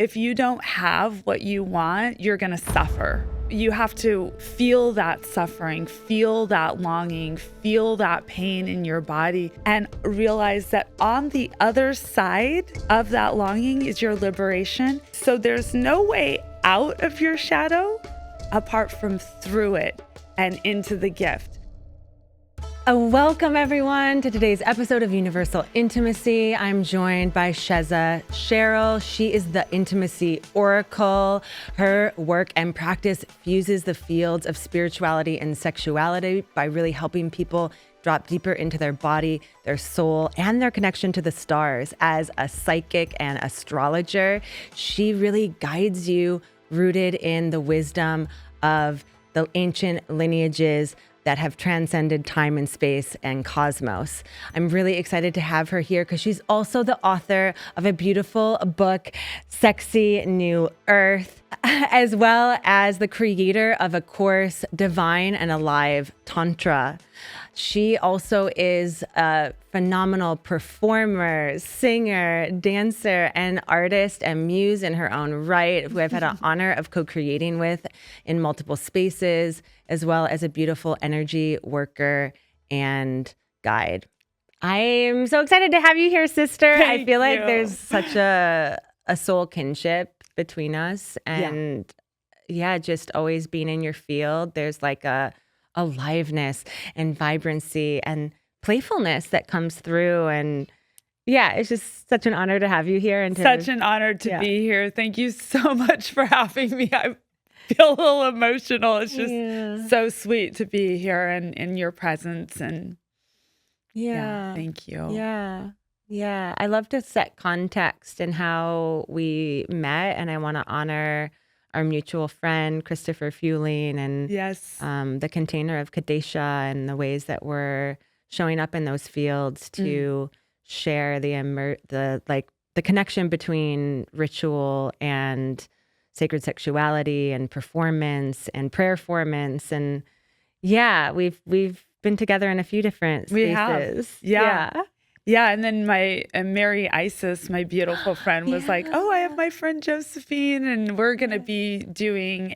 if you don't have what you want, you're going to suffer. You have to feel that suffering, feel that longing, feel that pain in your body, and realize that on the other side of that longing is your liberation. So there's no way out of your shadow apart from through it and into the gift. Welcome everyone to today's episode of Universal Intimacy. I'm joined by Shezza Sheryl. She is the intimacy oracle. Her work and practice fuses the fields of spirituality and sexuality by really helping people drop deeper into their body, their soul, and their connection to the stars. As a psychic and astrologer, she really guides you rooted in the wisdom of the ancient lineages that have transcended time and space and cosmos. I'm really excited to have her here because she's also the author of a beautiful book, Sexy New Earth, as well as the creator of a course, Divine and Alive Tantra. She also is a phenomenal performer, singer, dancer, and artist and muse in her own right, who I've had an honor of co-creating with in multiple spaces, as well as a beautiful energy worker and guide. I'm so excited to have you here, sister. I feel like there's such a soul kinship between us. And yeah, just always being in your field, there's like a aliveness and vibrancy and playfulness that comes through. And yeah, it's just such an honor to have you here. And such an honor to be here. Thank you so much for having me. I feel a little emotional. It's just so sweet to be here and in your presence. And thank you. Yeah. I love to set context in how we met, and I want to honor our mutual friend, Christopher Fueling, and the container of Kadesha, and the ways that we're showing up in those fields to share the connection between ritual and sacred sexuality and performance and prayerformance. And we've been together in a few different spaces. We have. Yeah, and then Mary Isis, my beautiful friend, was like, "Oh, I have my friend Josephine, and we're going to be doing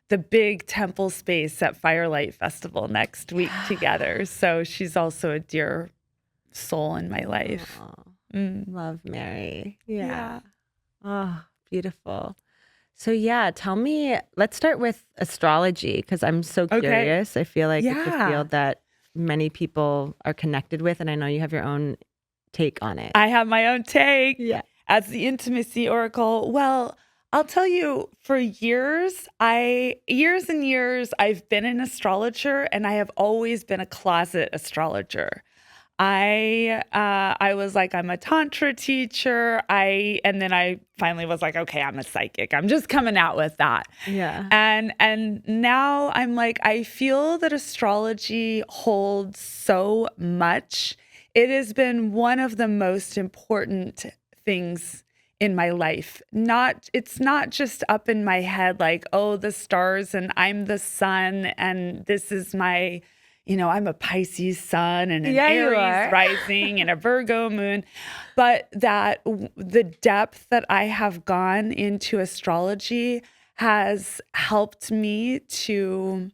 the big temple space at Firelight Festival next week together." So she's also a dear soul in my life. Love Mary. Yeah. Oh, beautiful. So tell me, let's start with astrology, because I'm so curious. I feel like it's a field that many people are connected with, and I know you have your own take on it. I have my own take as the intimacy oracle. Well, I'll tell you, for years and years, I've been an astrologer, and I have always been a closet astrologer. I was like, I'm a Tantra teacher. And then I finally was like, okay, I'm a psychic. I'm just coming out with that. Yeah. And now I'm like, I feel that astrology holds so much. It has been one of the most important things in my life. It's not just up in my head like, oh, the stars and I'm the sun and this is my, I'm a Pisces sun and an Aries rising and a Virgo moon, but that the depth that I have gone into astrology has helped me to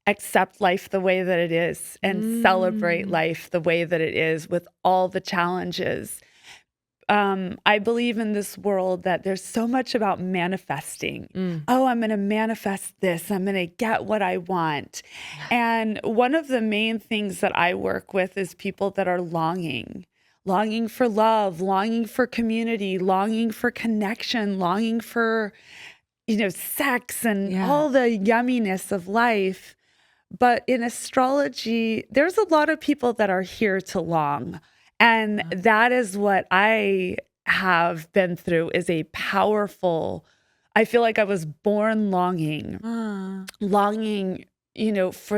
accept life the way that it is and celebrate life the way that it is with all the challenges. I believe in this world that there's so much about manifesting. Oh, I'm going to manifest this. I'm going to get what I want. And one of the main things that I work with is people that are longing for love, longing for community, longing for connection, longing for, sex and all the yumminess of life. But in astrology, there's a lot of people that are here to long. And that is what I have been through, is a powerful, I feel like I was born longing, for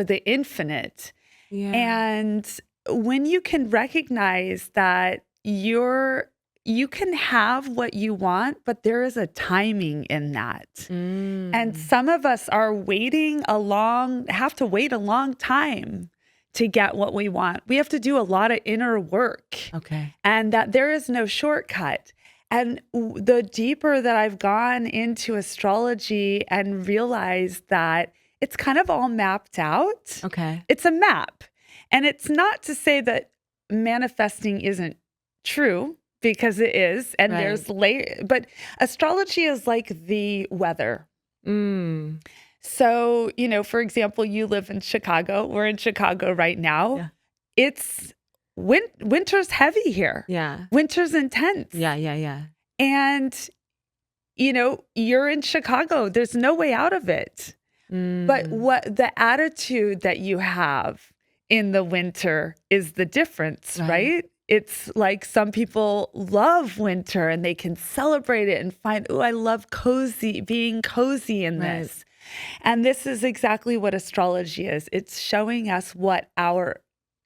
the infinite. Yeah. And when you can recognize that you can have what you want, but there is a timing in that. And some of us are have to wait a long time to get what we want. We have to do a lot of inner work. Okay. And that there is no shortcut. And the deeper that I've gone into astrology and realized that it's kind of all mapped out. Okay. It's a map. And it's not to say that manifesting isn't true, because it is. And Right. there's but astrology is like the weather. Mm. So, for example, you live in Chicago. We're in Chicago right now. Yeah. It's winter's heavy here. Yeah. Winter's intense. Yeah. And, you're in Chicago. There's no way out of it. But what the attitude that you have in the winter is the difference, right? It's like some people love winter and they can celebrate it and find, I love being cozy in this. And this is exactly what astrology is. It's showing us what our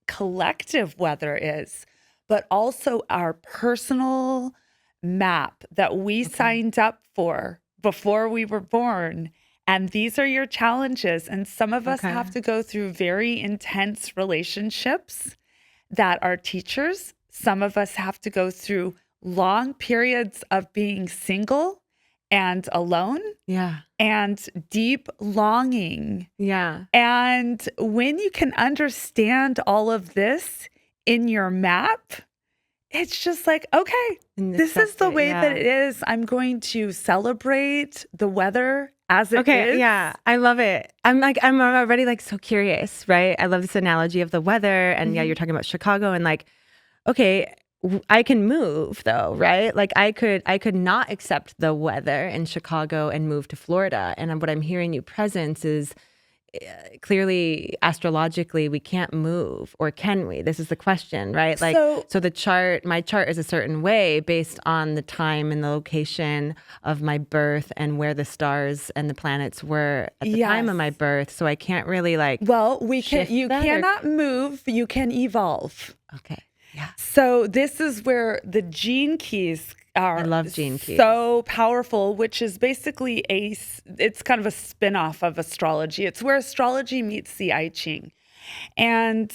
collective weather is, but also our personal map that we signed up for before we were born. And these are your challenges. And some of us have to go through very intense relationships that are teachers. Some of us have to go through long periods of being single and alone. Yeah. And deep longing. Yeah. And when you can understand all of this in your map, it's just like, okay, this is the way that it is. I'm going to celebrate the weather as it is. Yeah, I love it. I'm already like so curious, right? I love this analogy of the weather. And yeah, you're talking about Chicago and like, okay, I can move though, right? Like I could not accept the weather in Chicago and move to Florida. And what I'm hearing you presence is clearly astrologically we can't move, or can we? This is the question, right? Like so my chart is a certain way based on the time and the location of my birth and where the stars and the planets were at the time of my birth. So I can't really like you cannot move, you can evolve. Okay. Yeah. So this is where the gene keys are. I love gene keys. So powerful, which is basically it's kind of a spin-off of astrology. It's where astrology meets the I Ching. And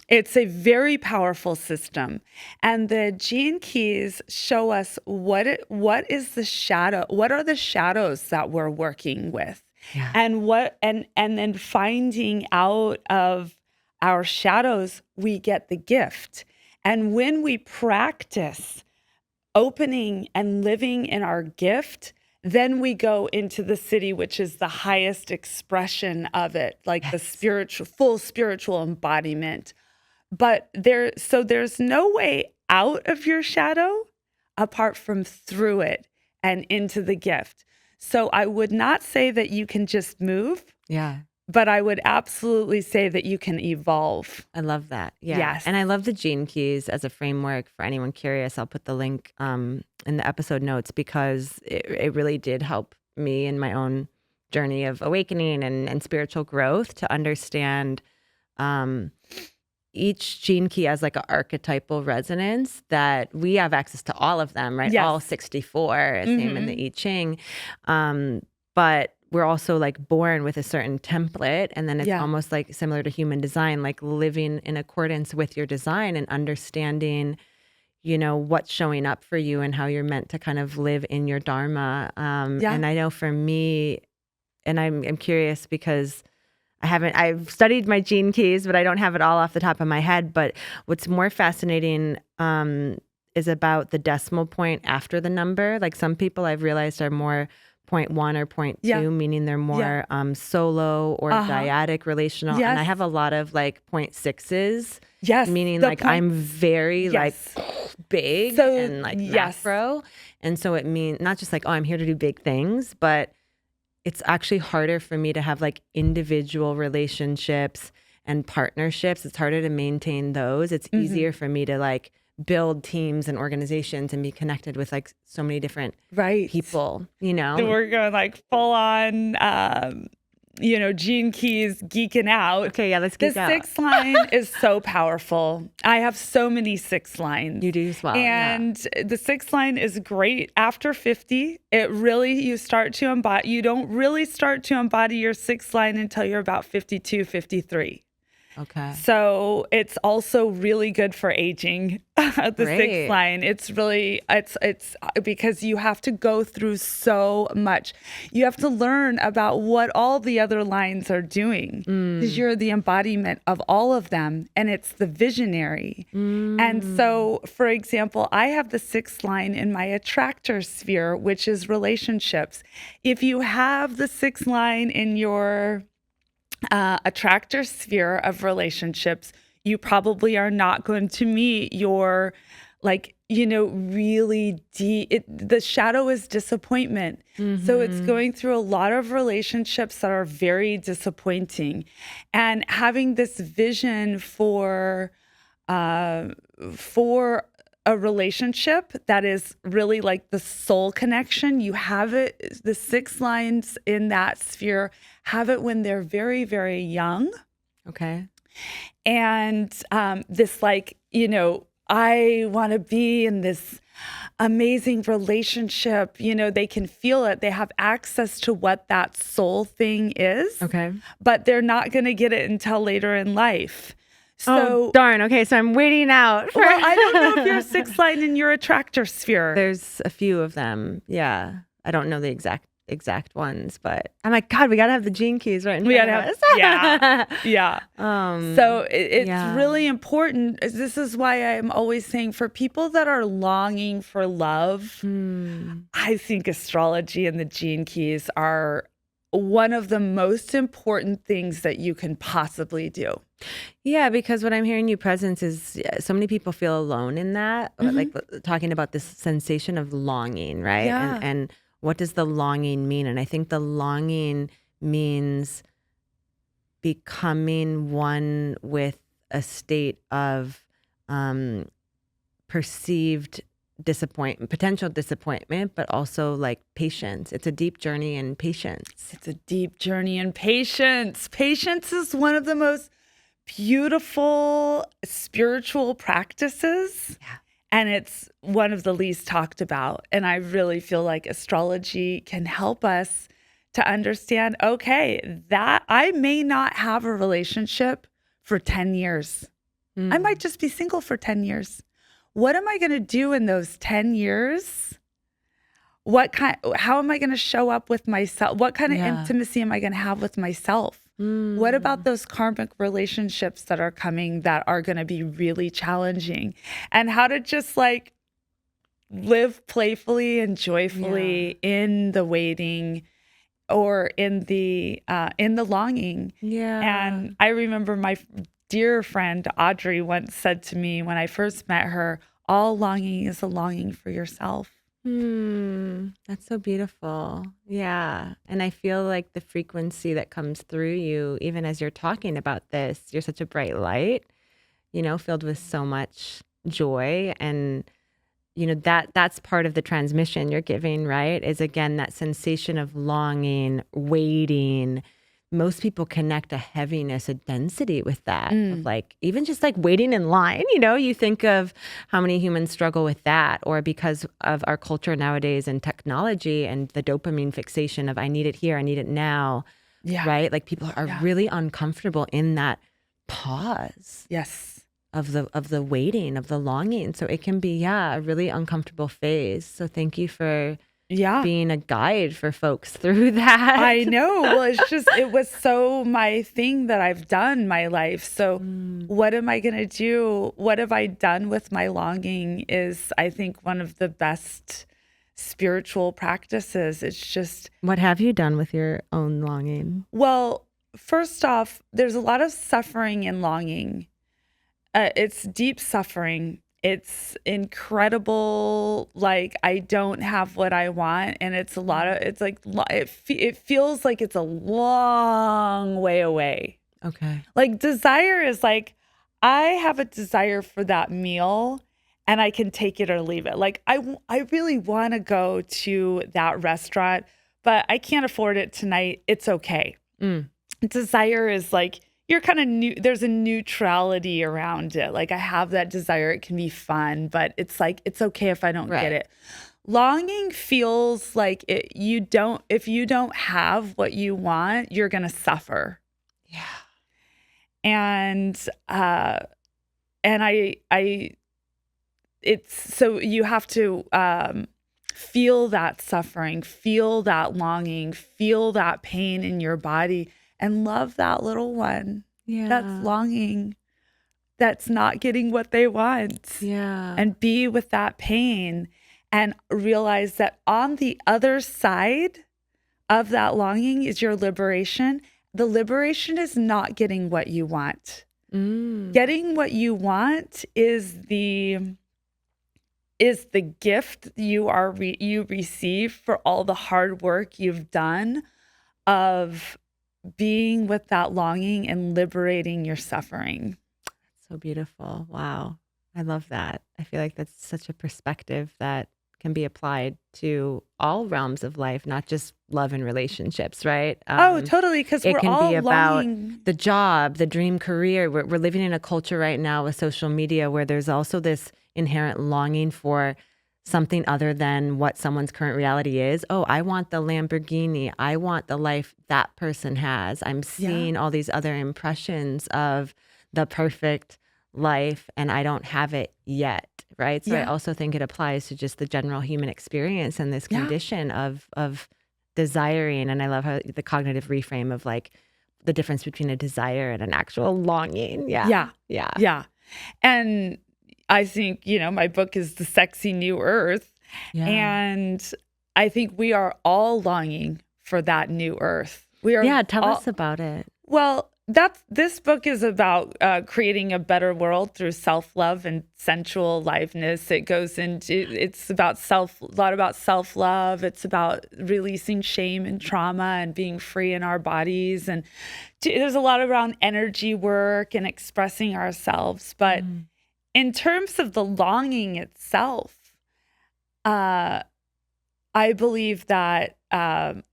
it's a very powerful system. And the gene keys show us what is the shadow, what are the shadows that we're working with. Yeah. And then finding out of our shadows, we get the gift. And when we practice opening and living in our gift, then we go into the city, which is the highest expression of it, like the full spiritual embodiment. But there's no way out of your shadow apart from through it and into the gift. So I would not say that you can just move. Yeah. But I would absolutely say that you can evolve. I love that. Yeah. Yes. And I love the gene keys as a framework for anyone curious. I'll put the link in the episode notes because it really did help me in my own journey of awakening and spiritual growth to understand each gene key as like an archetypal resonance that we have access to all of them, right? Yes. All 64, same in the I Ching. But we're also like born with a certain template, and then it's almost like similar to human design, like living in accordance with your design and understanding, what's showing up for you and how you're meant to kind of live in your dharma. And I know for me, and I'm curious because I've studied my gene keys, but I don't have it all off the top of my head. But what's more fascinating is about the decimal point after the number. Like some people I've realized are more 0.1 or 0.2, meaning they're more solo or dyadic relational. And I have a lot of like 0.6s, meaning like I'm very like big and like macro. And so it means not just like, I'm here to do big things, but it's actually harder for me to have like individual relationships and partnerships. It's harder to maintain those. It's easier for me to like build teams and organizations and be connected with like so many different people, So we're going like full on, gene keys geeking out. Okay, yeah, let's geek out. The 6 line is so powerful. I have so many 6 lines. You do as well. And the 6 line is great after 50. It really, you don't really start to embody your 6 line until you're about 52, 53. Okay. So it's also really good for aging. The Great. sixth line. It's really, it's because you have to go through so much. You have to learn about what all the other lines are doing because you're the embodiment of all of them, and it's the visionary. And so, for example, I have the sixth line in my attractor sphere, which is relationships. If you have the sixth line in your attractor sphere of relationships, you probably are not going to meet your, like, really deep. The shadow is disappointment. So it's going through a lot of relationships that are very disappointing. And having this vision for a relationship that is really like the soul connection. You have it, the six lines in that sphere have it when they're very, very young. Okay. And this, like, I want to be in this amazing relationship. They can feel it. They have access to what that soul thing is. Okay. But they're not going to get it until later in life. So, darn. Okay, so I'm waiting out. Well, I don't know if you're sixth line in your attractor sphere. There's a few of them. Yeah, I don't know the exact ones, but I'm like, God, we gotta have the gene keys right in front of us. Yeah. So it's really important. This is why I'm always saying for people that are longing for love, I think astrology and the gene keys are one of the most important things that you can possibly do. Yeah, because what I'm hearing you presence is so many people feel alone in that, like talking about this sensation of longing, right? Yeah. And what does the longing mean? And I think the longing means becoming one with a state of perceived disappointment, potential disappointment, but also like patience. It's a deep journey in patience. It's a deep journey in patience. Patience is one of the most beautiful spiritual practices. Yeah. And it's one of the least talked about. And I really feel like astrology can help us to understand, okay, that I may not have a relationship for 10 years. I might just be single for 10 years. What am I going to do in those 10 years? How am I going to show up with myself? What kind of intimacy am I going to have with myself? What about those karmic relationships that are coming that are going to be really challenging? And how to just like live playfully and joyfully in the waiting or in the longing. Yeah. And I remember my dear friend Audrey once said to me when I first met her, all longing is a longing for yourself. That's so beautiful. Yeah. And I feel like the frequency that comes through you, even as you're talking about this, you're such a bright light, filled with so much joy. And, that's part of the transmission you're giving, right? Is again, that sensation of longing, waiting. Most people connect a heaviness, a density with that, of like, even just like waiting in line, you think of how many humans struggle with that, or because of our culture nowadays and technology and the dopamine fixation of I need it here, I need it now, right? Like people are really uncomfortable in that pause. Yes. Of the waiting, of the longing. So it can be, a really uncomfortable phase. So thank you for being a guide for folks through that. I know. Well, it was so my thing that I've done my life. So what am I going to do? What have I done with my longing is, I think, one of the best spiritual practices. It's just. What have you done with your own longing? Well, first off, there's a lot of suffering in longing. It's deep suffering. It's incredible. Like, I don't have what I want. And it's it feels like it's a long way away. Okay. Like desire is like, I have a desire for that meal and I can take it or leave it. Like I really want to go to that restaurant, but I can't afford it tonight. It's okay. Desire is like, you're kind of there's a neutrality around it. Like I have that desire. It can be fun, but it's like, it's okay if I don't get it. Longing feels like if you don't have what you want, you're going to suffer. Yeah. And it's so you have to feel that suffering, feel that longing, feel that pain in your body, and love that little one that's longing, that's not getting what they want. Yeah. And be with that pain and realize that on the other side of that longing is your liberation. The liberation is not getting what you want. Getting what you want is the gift you receive for all the hard work you've done of being with that longing and liberating your suffering. So beautiful. Wow. I love that. I feel like that's such a perspective that can be applied to all realms of life, not just love and relationships, right? Oh, totally. Because it we're can all be about longing. the job, the dream career. We're living in a culture right now with social media where there's also this inherent longing for something other than what someone's current reality is. Oh, I want the Lamborghini. I want the life that person has. I'm seeing all these other impressions of the perfect life and I don't have it yet, right? So I also think it applies to just the general human experience and this condition of desiring. And I love how the cognitive reframe of like the difference between a desire and an actual longing. Yeah. And I think, my book is The Sexy New Earth. And I think we are all longing for that new earth. We are. Tell us about it. Well, this book is about creating a better world through self-love and sensual aliveness. It's about a lot about self-love. It's about releasing shame and trauma and being free in our bodies. And there's a lot around energy work and expressing ourselves. But in terms of the longing itself, I believe that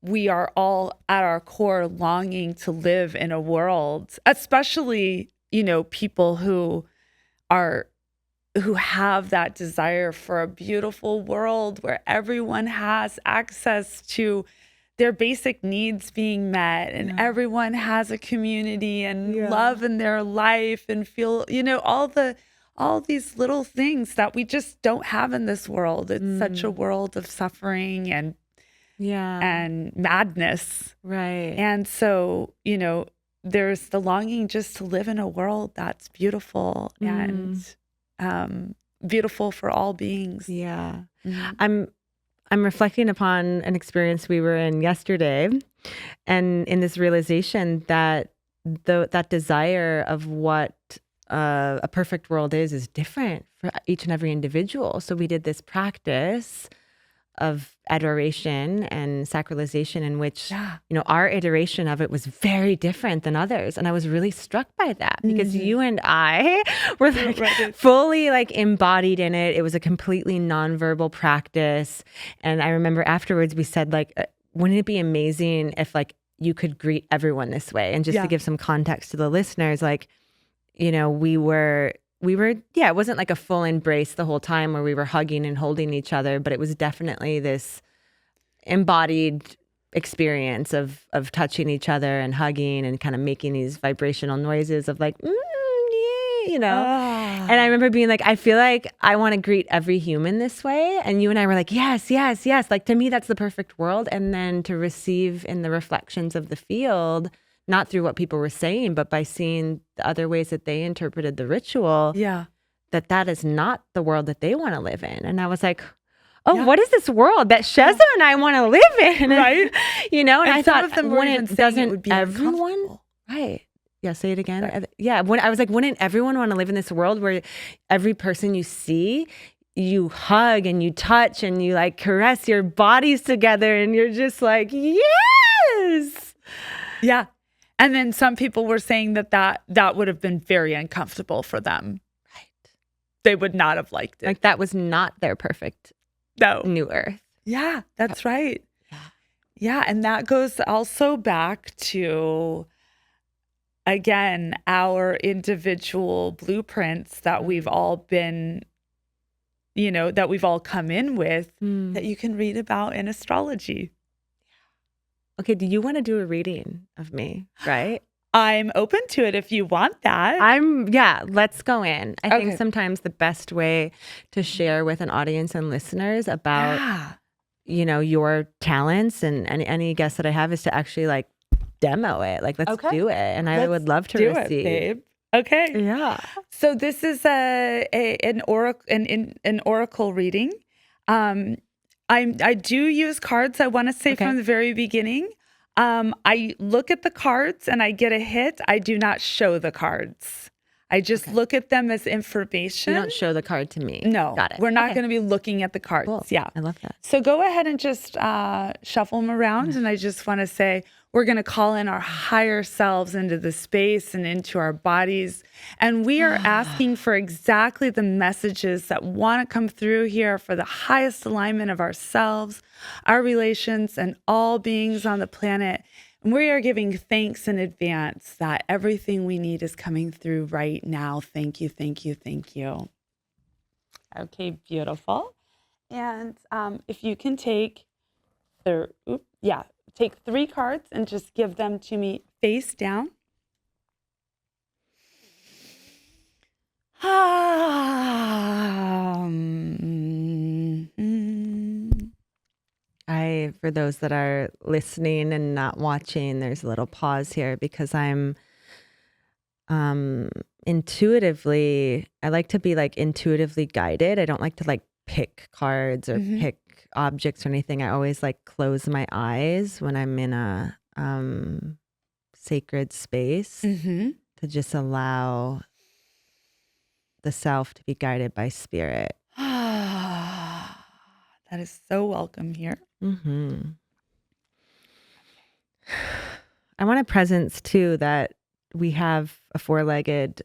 we are all at our core longing to live in a world, especially, people who have that desire for a beautiful world where everyone has access to their basic needs being met and everyone has a community and love in their life and feel, all these little things that we just don't have in this world. It's such a world of suffering and madness. Right. And so, there's the longing just to live in a world that's beautiful and beautiful for all beings. Yeah. I'm reflecting upon an experience we were in yesterday and in this realization that that desire of what a perfect world is different for each and every individual. So we did this practice of adoration and sacralization in which, our iteration of it was very different than others. And I was really struck by that because you and I were fully embodied in it. It was a completely nonverbal practice. And I remember afterwards we said wouldn't it be amazing if you could greet everyone this way? And just to give some context to the listeners, we were, it wasn't like a full embrace the whole time where we were hugging and holding each other, but it was definitely this embodied experience of touching each other and hugging and kind of making these vibrational noises of And I remember being I feel like I want to greet every human this way. And you and I were yes, yes, yes. To me, that's the perfect world. And then to receive in the reflections of the field, not through what people were saying, but by seeing the other ways that they interpreted the ritual, that is not the world that they want to live in. And I was what is this world that Shezza and I want to live in? Right. And I thought, doesn't everyone, right. Yeah, say it again. Yeah, when I was wouldn't everyone want to live in this world where every person you see, you hug and you touch and you caress your bodies together and you're just yes. Yeah. And then some people were saying that would have been very uncomfortable for them. Right. They would not have liked it. That was not their perfect new earth. Yeah, that's right. Yeah. And that goes also back to, again, our individual blueprints that we've all been, that we've all come in with that you can read about in astrology. Okay, do you want to do a reading of me, right? I'm open to it if you want that. Let's go in. I Okay. think sometimes the best way to share with an audience and listeners about, your talents and any guests that I have is to actually like demo it. Like, let's do it. And I would love to do receive. it, babe. Okay. Yeah. So this is an oracle reading. I do use cards. I want to say from the very beginning. I look at the cards and I get a hit. I do not show the cards. I just look at them as information. You don't show the card to me. No. Got it. We're not going to be looking at the cards. Cool. Yeah. I love that. So go ahead and just shuffle them around. And I just want to say, we're going to call in our higher selves into the space and into our bodies. And we are asking for exactly the messages that want to come through here for the highest alignment of ourselves, our relations, and all beings on the planet. And we are giving thanks in advance that everything we need is coming through right now. Thank you, thank you, thank you. Okay, beautiful. And if you can take take 3 cards and just give them to me face down. For those that are listening and not watching, there's a little pause here because I'm intuitively, I like to be like intuitively guided. I don't like to like pick cards or pick objects or anything. I always like close my eyes when I'm in a sacred space to just allow the self to be guided by spirit. That is so welcome here. I want a presence too that we have a 4-legged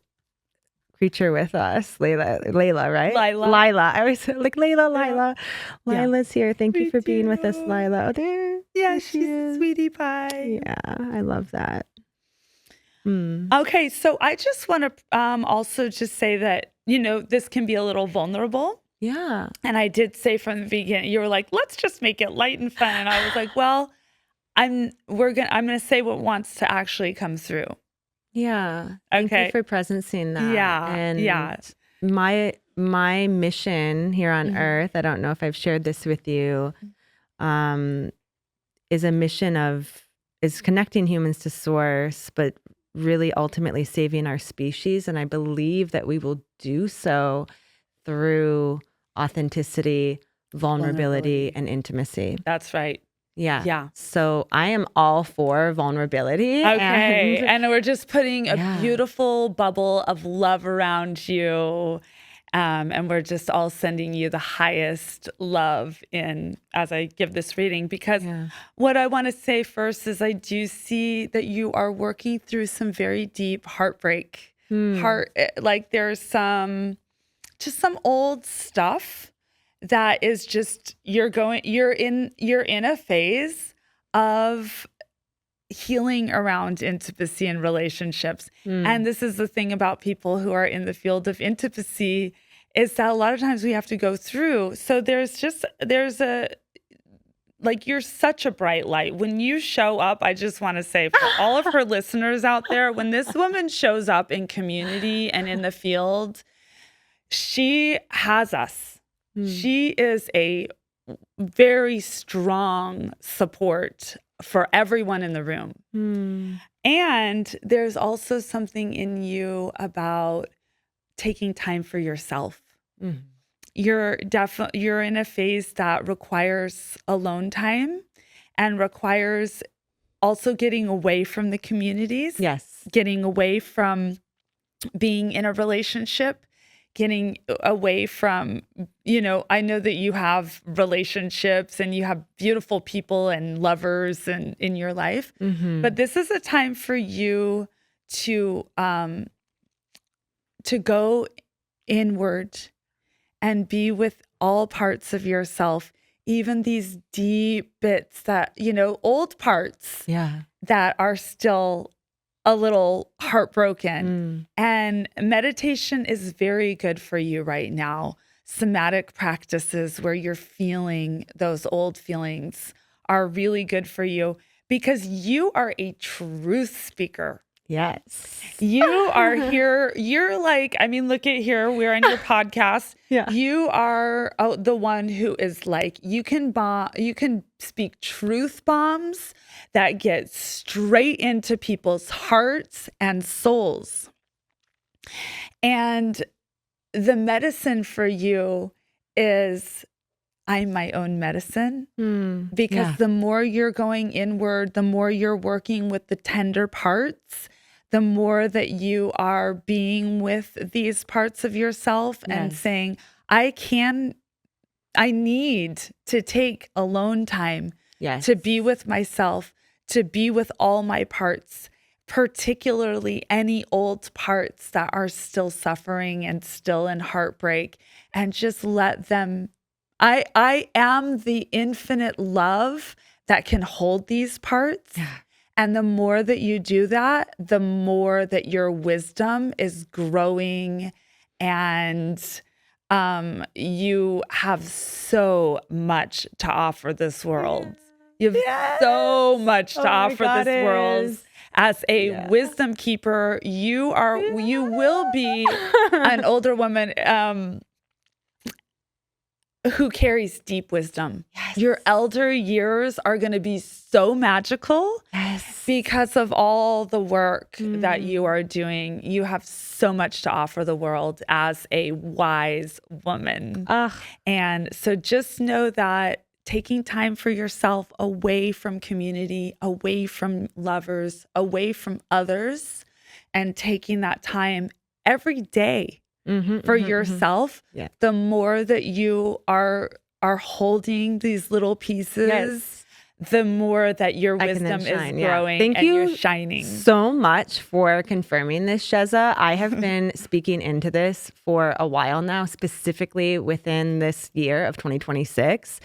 creature with us, Layla, right? Lila. I always like Lila. Lila's here. Thank you for being with us, Lila. Oh, there. Yeah, she's a sweetie pie. Yeah, I love that. Okay, so I just want to also just say that, this can be a little vulnerable. Yeah. And I did say from the beginning, you were like, let's just make it light and fun. And I was like, well, I'm gonna say what wants to actually come through. Yeah. Thank you for presencing that. Yeah. And my mission here on earth, I don't know if I've shared this with you, is a mission is connecting humans to source, but really ultimately saving our species. And I believe that we will do so through authenticity, vulnerability, and intimacy. That's right. Yeah. So I am all for vulnerability. Okay. And we're just putting a beautiful bubble of love around you. And we're just all sending you the highest love as I give this reading, because what I want to say first is I do see that you are working through some very deep heartbreak. Like there's some old stuff that is just, you're in a phase of healing around intimacy and relationships. And this is the thing about people who are in the field of intimacy, is that a lot of times we have to go through. So you're such a bright light. When you show up, I just want to say for all of her listeners out there, when this woman shows up in community and in the field, she has us. She is a very strong support for everyone in the room. And there's also something in you about taking time for yourself. You're in a phase that requires alone time and requires also getting away from the communities. Yes. Getting away from being in a relationship, getting away from, I know that you have relationships and you have beautiful people and lovers in your life, but this is a time for you to go inward and be with all parts of yourself, even these deep bits that, old parts that are still a little heartbroken. And meditation is very good for you right now. Somatic practices where you're feeling those old feelings are really good for you, because you are a truth speaker. Yes. You are here. You're like, I mean, look at here. We're on your podcast. Yeah. You are the one who is like, you can speak truth bombs that get straight into people's hearts and souls. And the medicine for you is I'm my own medicine, because the more you're going inward, the more you're working with the tender parts, the more that you are being with these parts of yourself and saying, I need to take alone time to be with myself, to be with all my parts, particularly any old parts that are still suffering and still in heartbreak, and just let them. I am the infinite love that can hold these parts. Yeah. And the more that you do that, the more that your wisdom is growing, and you have so much to offer this world. You have so much to offer this world. As a wisdom keeper, you will be an older woman who carries deep wisdom. Yes. Your elder years are going to be so magical because of all the work that you are doing. You have so much to offer the world as a wise woman. And so just know that taking time for yourself, away from community, away from lovers, away from others, and taking that time every day for yourself, the more that you are holding these little pieces, the more that your wisdom is growing. Thank you you're shining. So much for confirming this, Shezza. I have been speaking into this for a while now, specifically within this year of 2026.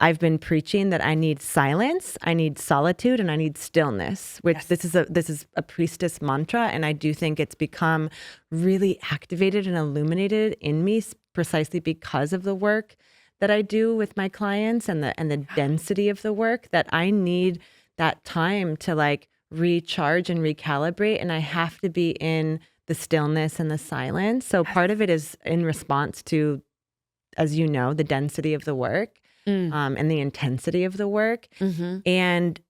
I've been preaching that I need silence, I need solitude, and I need stillness, which this is a priestess mantra. And I do think it's become really activated and illuminated in me precisely because of the work that I do with my clients and the density of the work, that I need that time to like recharge and recalibrate. And I have to be in the stillness and the silence. So part of it is in response to, as you know, the density of the work and the intensity of the work. And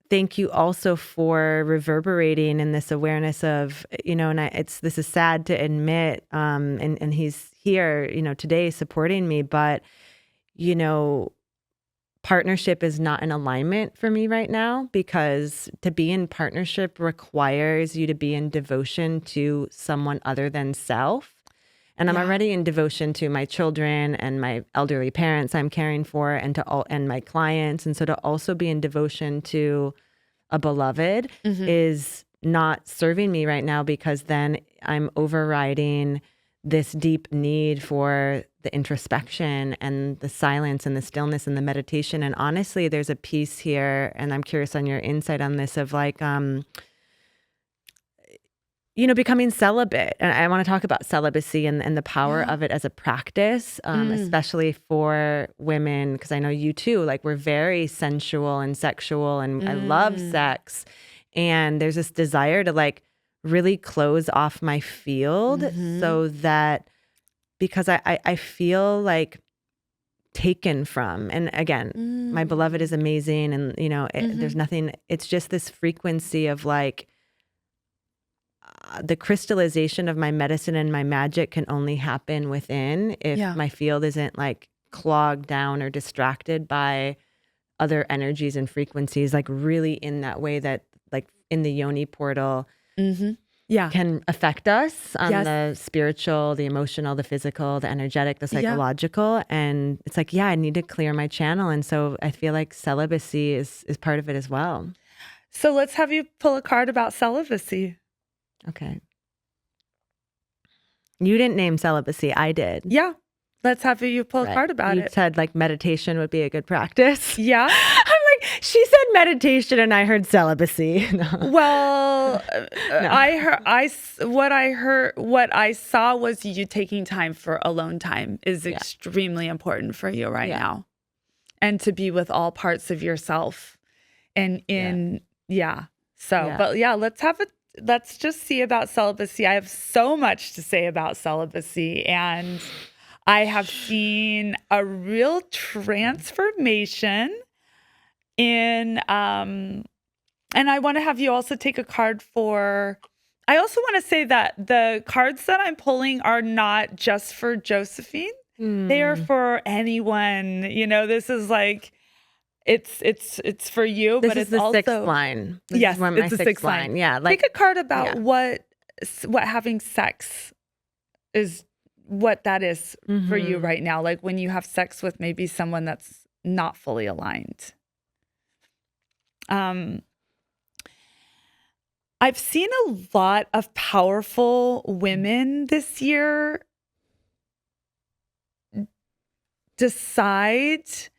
thank you also for reverberating in this awareness of, and this is sad to admit, and he's here, today supporting me, but, partnership is not in alignment for me right now, because to be in partnership requires you to be in devotion to someone other than self. And I'm already in devotion to my children and my elderly parents I'm caring for, and my clients. And so to also be in devotion to a beloved is not serving me right now, because then I'm overriding this deep need for the introspection and the silence and the stillness and the meditation. And honestly, there's a piece here, and I'm curious on your insight on this, of like, becoming celibate. And I want to talk about celibacy and the power of it as a practice, especially for women, because I know you too, like we're very sensual and sexual, and I love sex. And there's this desire to like really close off my field so that, because I feel like taken from, and again, my beloved is amazing, and there's nothing, it's just this frequency of like, the crystallization of my medicine and my magic can only happen within, if my field isn't like clogged down or distracted by other energies and frequencies, like really in that way that like in the yoni portal can affect us on the spiritual, the emotional, the physical, the energetic, the psychological. And it's like, I need to clear my channel. And so I feel like celibacy is part of it as well. So let's have you pull a card about celibacy. Okay. You didn't name celibacy. I did. Yeah. Let's have you pull a card about it. You said like meditation would be a good practice. Yeah. I'm like, she said meditation and I heard celibacy. No. Well, what I saw was you taking time for alone time is extremely important for you right now. And to be with all parts of yourself and So, but yeah, let's just see about celibacy. I have so much to say about celibacy, and I have seen a real transformation in, and I want to have you also take a card for, I also want to say that the cards that I'm pulling are not just for Josephine. They are for anyone. This is like, it's for you, This but is it's the also sixth line. This yes, is one of it's my the sixth sixth line. line. Yeah, Take a card about what having sex is, what that is for you right now. Like when you have sex with maybe someone that's not fully aligned. I've seen a lot of powerful women this year decide to,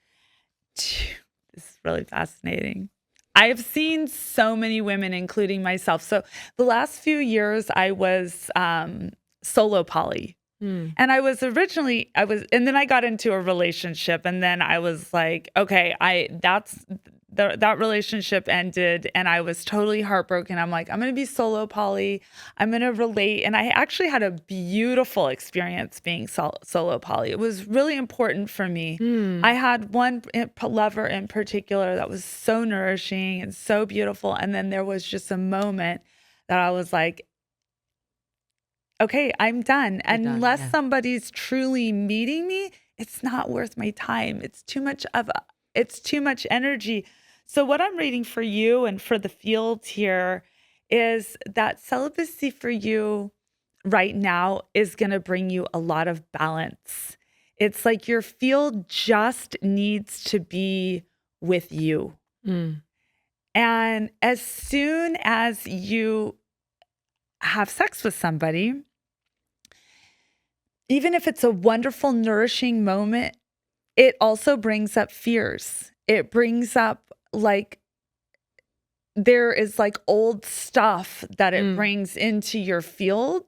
this is really fascinating. I've seen so many women, including myself. So the last few years I was solo poly. And and then I got into a relationship, and then I was like, okay, that relationship ended and I was totally heartbroken. I'm like, I'm going to be solo poly. I'm going to relate. And I actually had a beautiful experience being solo poly. It was really important for me. I had one lover in particular that was so nourishing and so beautiful. And then there was just a moment that I was like, okay, I'm done. Unless somebody's truly meeting me, it's not worth my time. It's too much energy. So what I'm reading for you and for the field here is that celibacy for you right now is going to bring you a lot of balance. It's like your field just needs to be with you. And as soon as you have sex with somebody, even if it's a wonderful, nourishing moment, it also brings up fears. It brings up there is old stuff that it brings into your field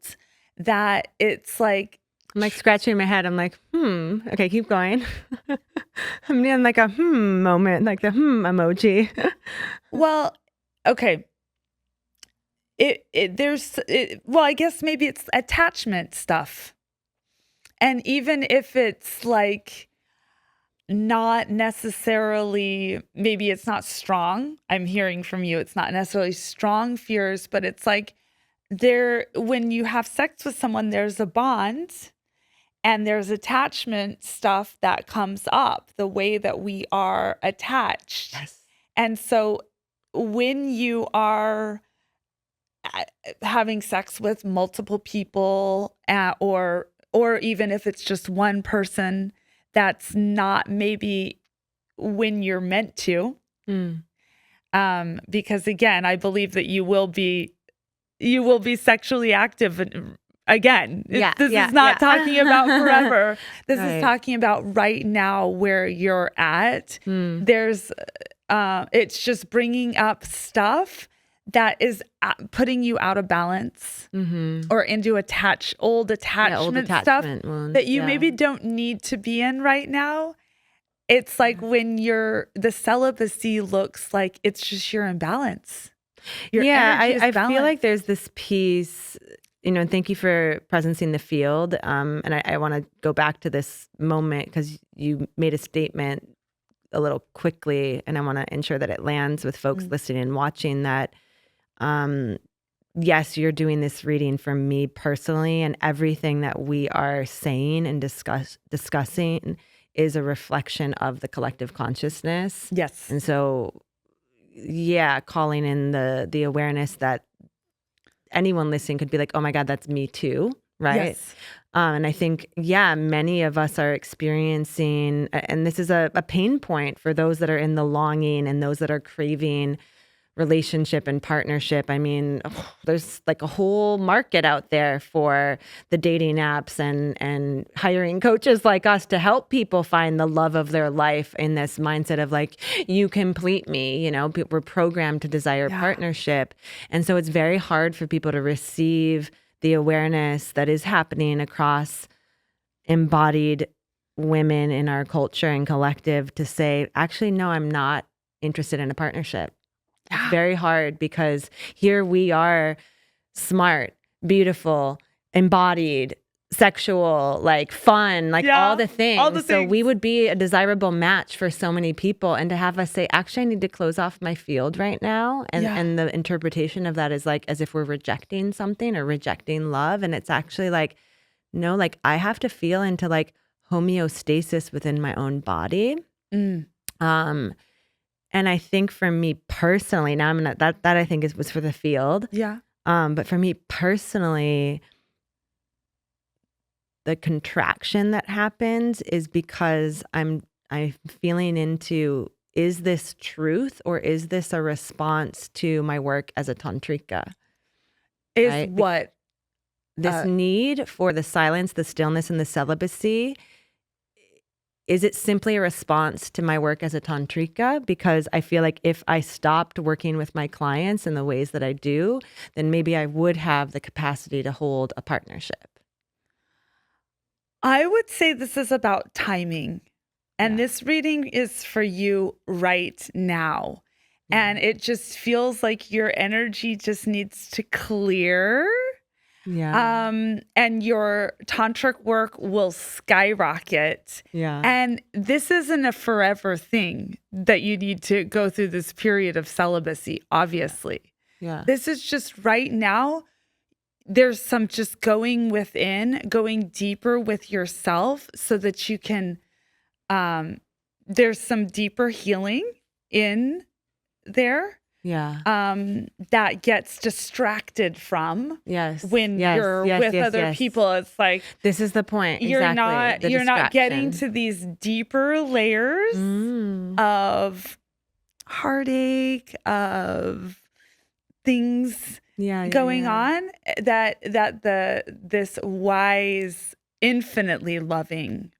that it's like. I'm scratching my head. I'm like, okay, keep going. I'm in a moment, like the emoji. Well, okay. Well, I guess maybe it's attachment stuff. And even if it's not necessarily, maybe it's not strong. I'm hearing from you, it's not necessarily strong fears, but it's when you have sex with someone, there's a bond and there's attachment stuff that comes up, the way that we are attached. Yes. And so when you are having sex with multiple people, or even if it's just one person, that's not maybe when you're meant to. Because again, I believe that you will be sexually active again. This is not talking about forever. This is talking about right now where you're at. There's, it's just bringing up stuff that is putting you out of balance or into old attachment stuff wounds, that you maybe don't need to be in right now. It's when the celibacy looks like it's just you're in balance. I feel like there's this piece, and thank you for presencing the field. And I want to go back to this moment because you made a statement a little quickly, and I want to ensure that it lands with folks listening and watching that. Yes, you're doing this reading for me personally, and everything that we are saying and discussing is a reflection of the collective consciousness. Yes. And so, calling in the awareness that anyone listening could be like, oh my God, that's me too, right? Yes. And I think, many of us are experiencing, and this is a pain point for those that are in the longing and those that are craving relationship and partnership. I mean, there's a whole market out there for the dating apps and hiring coaches like us to help people find the love of their life in this mindset of you complete me, we're programmed to desire partnership. And so it's very hard for people to receive the awareness that is happening across embodied women in our culture and collective to say, actually, no, I'm not interested in a partnership. It's very hard because here we are, smart, beautiful, embodied, sexual, like fun, like all the things. all the So we things. would be a desirable match for so many people. And to have us say, actually, I need to close off my field right now. And the interpretation of that is like as if we're rejecting something or rejecting love. And it's actually like, no, like I have to feel into like homeostasis within my own body. Mm. And I think for me personally, now I'm not that I think was for the field. Yeah. But for me personally, the contraction that happens is because I'm feeling into, is this truth or is this a response to my work as a tantrika? Is right? what? This need for the silence, the stillness, and the celibacy, is it simply a response to my work as a tantrika? Because I feel like if I stopped working with my clients in the ways that I do, then maybe I would have the capacity to hold a partnership. I would say this is about timing. And this reading is for you right now. And it just feels like your energy just needs to clear. Yeah. And your tantric work will skyrocket. Yeah. And this isn't a forever thing that you need to go through this period of celibacy, obviously. Yeah. This is just right now. There's some just going within, going deeper with yourself so that you can, there's some deeper healing in there. Yeah. That gets distracted from. Yes. When you're with other people. It's like this is the point. You're Exactly. not getting to these deeper layers of heartache, of things going on that this wise, infinitely loving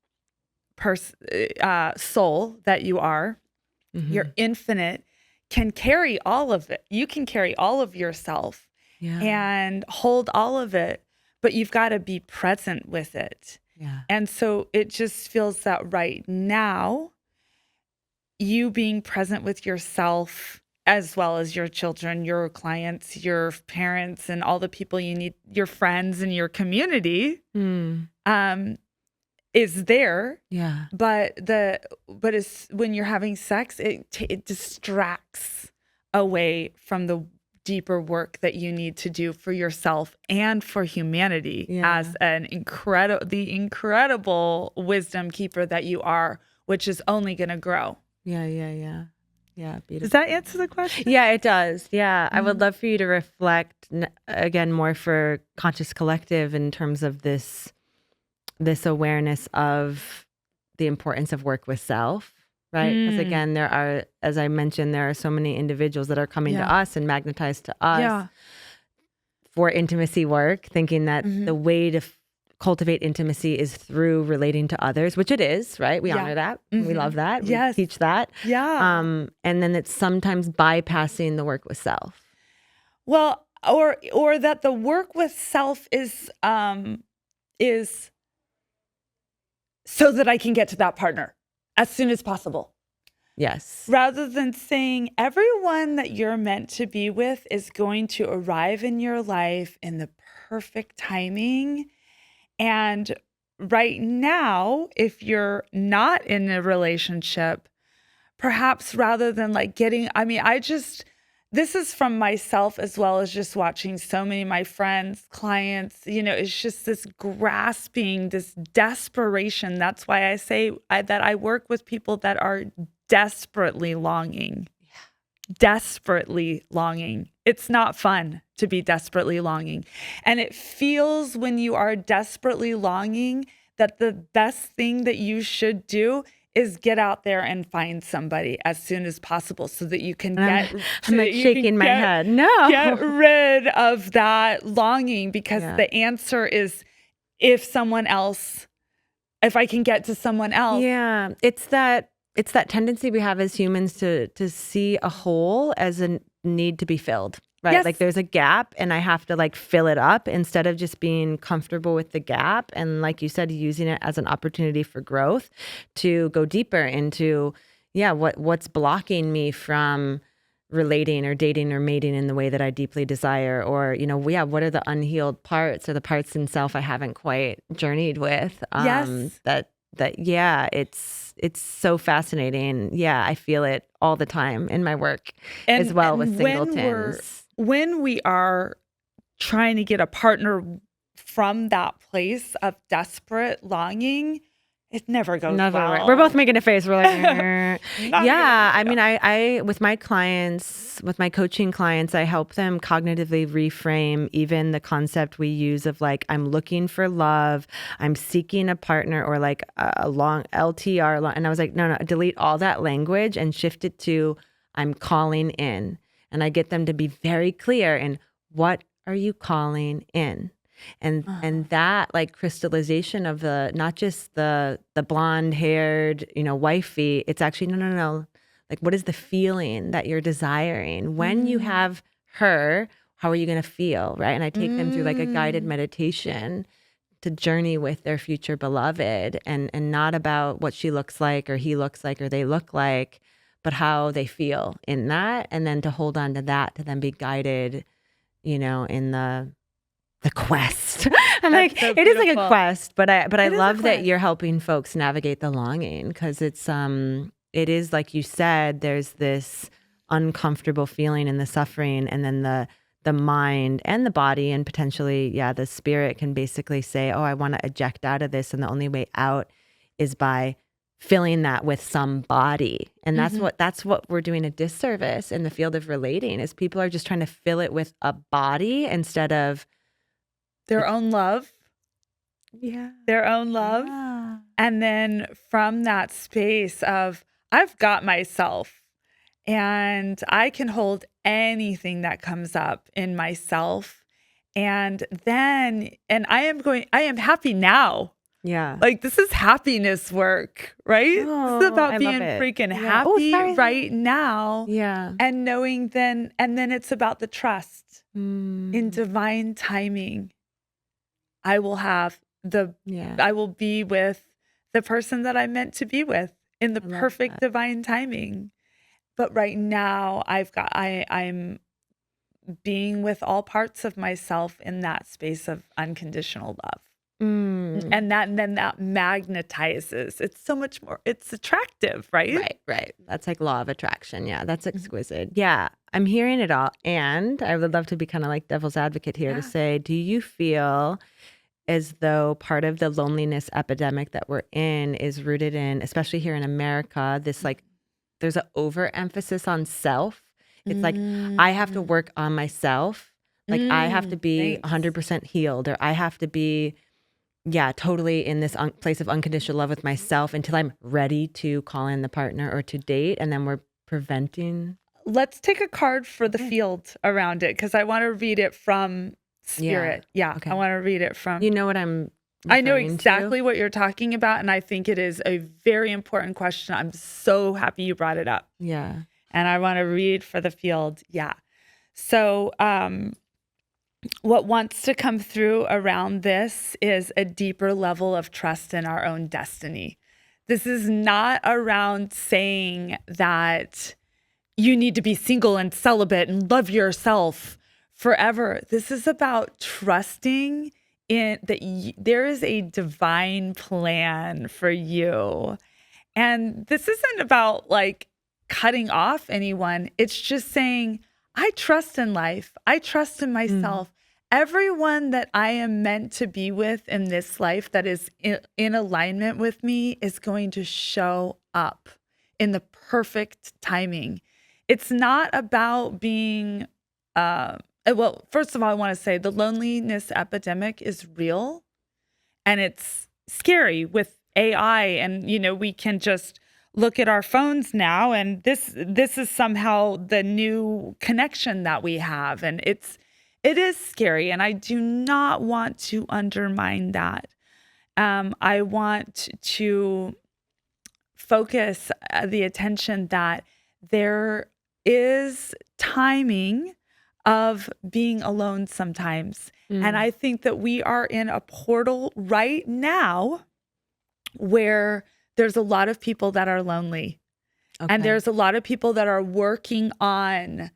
soul that you are, you're infinite, can carry all of it. You can carry all of yourself and hold all of it, but you've got to be present with it. Yeah. And so it just feels that right now, you being present with yourself as well as your children, your clients, your parents, and all the people you need, your friends and your community, is there. Yeah. But it's when you're having sex, it distracts away from the deeper work that you need to do for yourself and for humanity as the incredible wisdom keeper that you are, which is only going to grow. Yeah. Beautiful. Does that answer the question? Yeah, it does. Yeah. I would love for you to reflect again more for Conscious Collective in terms of this awareness of the importance of work with self, right? Because again, there are, as I mentioned, there are so many individuals that are coming to us and magnetized to us for intimacy work, thinking that the way to cultivate intimacy is through relating to others, which it is, right? We honor that. We love that. We teach that. Yeah. And then it's sometimes bypassing the work with self. Well, or that the work with self is so that I can get to that partner as soon as possible. Yes. Rather than saying everyone that you're meant to be with is going to arrive in your life in the perfect timing. And right now, if you're not in a relationship, perhaps rather than like this is from myself as well as just watching so many of my friends, clients, it's just this grasping, this desperation. That's why I say that I work with people that are desperately longing. Desperately longing. It's not fun to be desperately longing. And it feels when you are desperately longing that the best thing that you should do is get out there and find somebody as soon as possible so that you can I'm like shaking my head. No. Get rid of that longing because the answer is if I can get to someone else. Yeah. It's that tendency we have as humans to see a hole as a need to be filled, right? Yes. Like there's a gap and I have to like fill it up instead of just being comfortable with the gap. And like you said, using it as an opportunity for growth to go deeper into, what's blocking me from relating or dating or mating in the way that I deeply desire? Or, what are the unhealed parts or the parts in self I haven't quite journeyed with? Yes. Yeah, it's so fascinating. Yeah, I feel it all the time in my work as well with singletons. When we are trying to get a partner from that place of desperate longing, it never goes well. We're both making a face. We're like, yeah. I mean, I with my clients, with my coaching clients, I help them cognitively reframe even the concept we use of like, I'm looking for love, I'm seeking a partner, or like a long LTR. And I was like, no, delete all that language and shift it to I'm calling in. And I get them to be very clear in what are you calling in? And that like crystallization of the not just the blonde haired wifey, it's actually no, like what is the feeling that you're desiring when you have her? How are you going to feel, right? And I take them through like a guided meditation to journey with their future beloved, and not about what she looks like or he looks like or they look like, but how they feel in that, and then to hold on to that, to then be guided in the quest. I'm like, so it is like a quest, but I love that you're helping folks navigate the longing, because it is like you said, there's this uncomfortable feeling in the suffering, and then the mind and the body and potentially, the spirit can basically say, oh, I want to eject out of this. And the only way out is by filling that with somebody. And that's what we're doing a disservice in the field of relating, is people are just trying to fill it with a body instead of their own love. Yeah. Their own love. Yeah. And then from that space of, I've got myself and I can hold anything that comes up in myself. And I am happy now. Yeah. Like, this is happiness work, right? Oh, this is about being freaking happy right now. Yeah. And knowing then it's about the trust in divine timing. I will be with the person that I'm meant to be with in the perfect divine timing. But right now I'm being with all parts of myself in that space of unconditional love. And then that magnetizes. It's so much more, it's attractive, right? Right. That's like law of attraction. Yeah, that's exquisite. Yeah, I'm hearing it all. And I would love to be kind of like devil's advocate here to say, do you feel as though part of the loneliness epidemic that we're in is rooted in, especially here in America, this like, there's an overemphasis on self. It's like, I have to work on myself. Like I have to be 100% healed, or I have to be, totally in this place of unconditional love with myself until I'm ready to call in the partner or to date. And then we're preventing. Let's take a card for the field around it, because I want to read it from spirit. Yeah. Okay. I want to read it from. You know what I know exactly what you're talking about. And I think it is a very important question. I'm so happy you brought it up. Yeah. And I want to read for the field. Yeah. So, what wants to come through around this is a deeper level of trust in our own destiny. This is not around saying that you need to be single and celibate and love yourself forever. This is about trusting in that there is a divine plan for you. And this isn't about like cutting off anyone. It's just saying, I trust in life. I trust in myself. Everyone that I am meant to be with in this life that is in alignment with me is going to show up in the perfect timing. It's not about being, well, first of all, I want to say the loneliness epidemic is real and it's scary with AI. And, we can just look at our phones now, and this is somehow the new connection that we have. And it is scary, and I do not want to undermine that. I want to focus the attention that there is timing of being alone sometimes. And I think that we are in a portal right now where there's a lot of people that are lonely. And there's a lot of people that are working on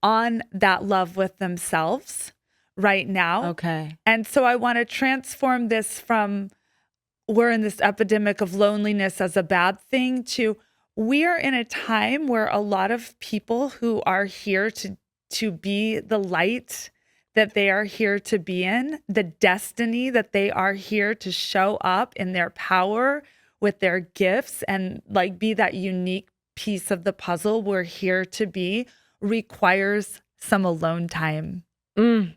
that love with themselves right now. Okay. And so I want to transform this from we're in this epidemic of loneliness as a bad thing to we are in a time where a lot of people who are here to be the light that they are here to be in, the destiny that they are here to show up in their power with their gifts and like be that unique piece of the puzzle we're here to be requires some alone time.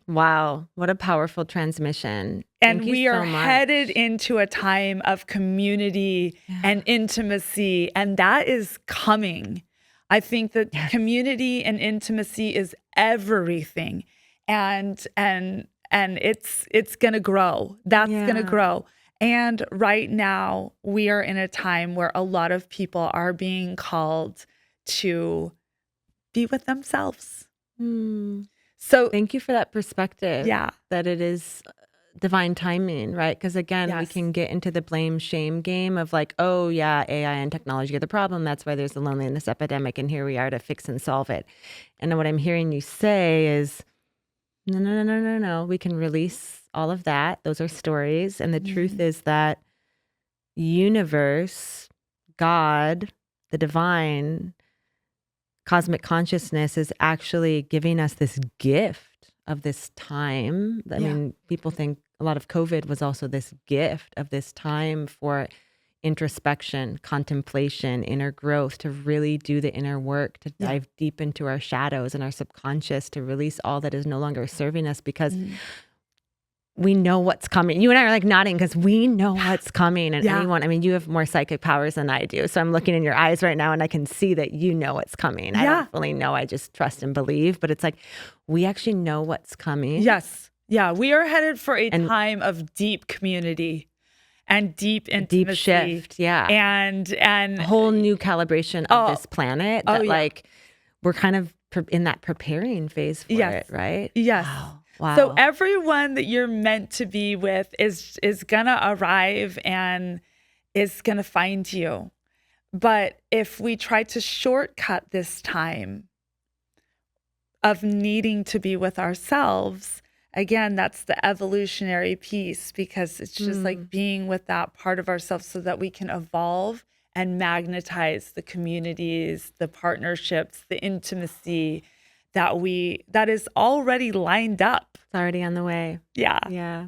Wow. What a powerful transmission. And Thank you we so are much. headed into a time of community and intimacy, and that is coming. I think that community and intimacy is everything. And it's going to grow. That's going to grow. And right now we are in a time where a lot of people are being called to be with themselves. So thank you for that perspective. Yeah. That it is divine timing, right? Because again, we can get into the blame shame game of like, oh yeah, AI and technology are the problem. That's why there's a loneliness epidemic. And here we are to fix and solve it. And what I'm hearing you say is, no. We can release all of that. Those are stories. And the truth is that universe, God, the divine, cosmic consciousness is actually giving us this gift of this time. I mean, people think a lot of COVID was also this gift of this time for introspection, contemplation, inner growth, to really do the inner work, to dive deep into our shadows and our subconscious, to release all that is no longer serving us because we know what's coming. You and I are like nodding because we know what's coming. And anyone, I mean, you have more psychic powers than I do. So I'm looking in your eyes right now and I can see that you know what's coming. I don't fully know. I just trust and believe. But it's like, we actually know what's coming. Yes. Yeah. We are headed for a time of deep community and deep intimacy. Deep shift. Yeah. And a whole new calibration of this planet that like we're kind of in that preparing phase for it, right? Yes. Wow. So everyone that you're meant to be with is gonna arrive and is gonna find you. But if we try to shortcut this time of needing to be with ourselves, again, that's the evolutionary piece, because it's just like being with that part of ourselves so that we can evolve and magnetize the communities, the partnerships, the intimacy that is already lined up. It's already on the way. Yeah. Yeah.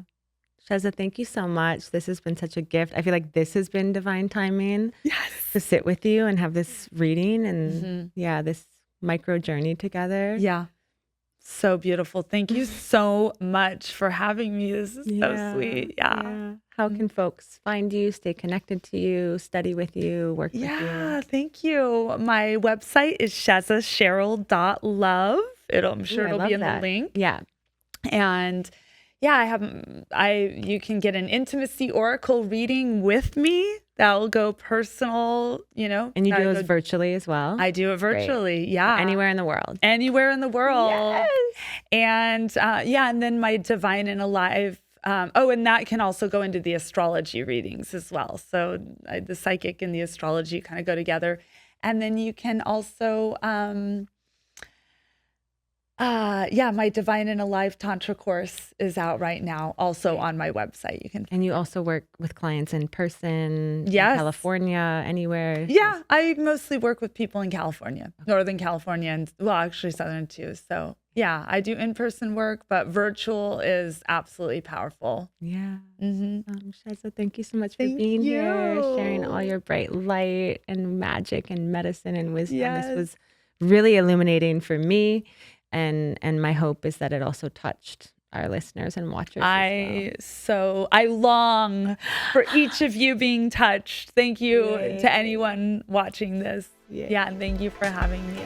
Shezza, thank you so much. This has been such a gift. I feel like this has been divine timing. Yes. To sit with you and have this reading and this micro journey together. Yeah. So beautiful. Thank you so much for having me. This is so sweet. Yeah. How can folks find you, stay connected to you, study with you, work with you? Yeah, thank you. My website is shezzasheryl.love. I'm sure it'll be in the link. Yeah. And you can get an intimacy oracle reading with me. That'll go personal, And you do those virtually as well? I do it virtually. Great. Yeah. Anywhere in the world. Anywhere in the world. Yes. And and then my Divine and Alive. And that can also go into the astrology readings as well. So the psychic and the astrology kind of go together. And then you can also, my Divine and Alive Tantra course is out right now, also on my website. And you also work with clients in person, in California, anywhere? Yeah, I mostly work with people in California, Northern California, and actually Southern too. So yeah, I do in-person work, but virtual is absolutely powerful. Yeah. Shezza, thank you so much for being here, sharing all your bright light and magic and medicine and wisdom. Yes. This was really illuminating for me. And my hope is that it also touched our listeners and watchers. I long for each of you being touched. Thank you to anyone watching this. Yeah, and thank you for having me.